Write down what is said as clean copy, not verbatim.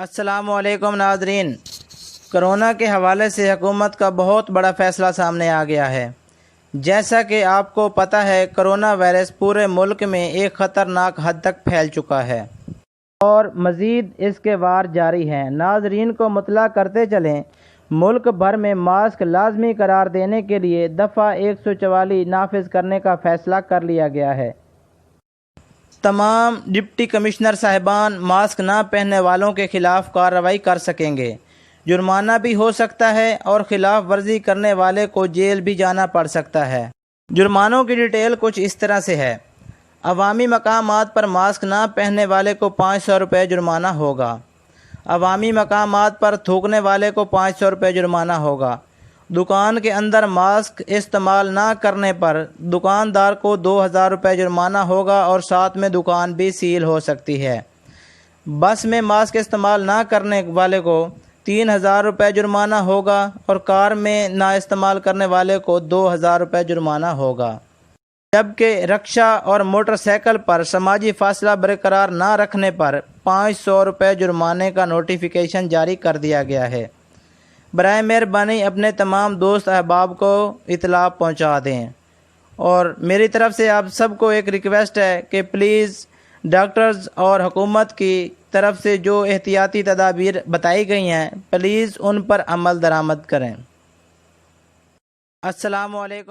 السلام علیکم ناظرین، کرونا کے حوالے سے حکومت کا بہت بڑا فیصلہ سامنے آ گیا ہے۔ جیسا کہ آپ کو پتہ ہے، کرونا وائرس پورے ملک میں ایک خطرناک حد تک پھیل چکا ہے اور مزید اس کے وار جاری ہیں۔ ناظرین کو مطلع کرتے چلیں، ملک بھر میں ماسک لازمی قرار دینے کے لیے دفعہ 144 نافذ کرنے کا فیصلہ کر لیا گیا ہے۔ تمام ڈپٹی کمشنر صاحبان ماسک نہ پہننے والوں کے خلاف کارروائی کر سکیں گے، جرمانہ بھی ہو سکتا ہے اور خلاف ورزی کرنے والے کو جیل بھی جانا پڑ سکتا ہے۔ جرمانوں کی ڈیٹیل کچھ اس طرح سے ہے۔ عوامی مقامات پر ماسک نہ پہننے والے کو 500 روپے جرمانہ ہوگا۔ عوامی مقامات پر تھوکنے والے کو 500 روپے جرمانہ ہوگا۔ دکان کے اندر ماسک استعمال نہ کرنے پر دکاندار کو 2000 روپے جرمانہ ہوگا اور ساتھ میں دکان بھی سیل ہو سکتی ہے۔ بس میں ماسک استعمال نہ کرنے والے کو 3000 روپے جرمانہ ہوگا اور کار میں نہ استعمال کرنے والے کو 2000 روپے جرمانہ ہوگا، جبکہ رکشہ اور موٹر سائیکل پر سماجی فاصلہ برقرار نہ رکھنے پر 500 روپے جرمانے کا نوٹیفیکیشن جاری کر دیا گیا ہے۔ برائے مہربانی اپنے تمام دوست احباب کو اطلاع پہنچا دیں، اور میری طرف سے آپ سب کو ایک ریکویسٹ ہے کہ پلیز ڈاکٹرز اور حکومت کی طرف سے جو احتیاطی تدابیر بتائی گئی ہیں، پلیز ان پر عمل درآمد کریں۔ السلام علیکم۔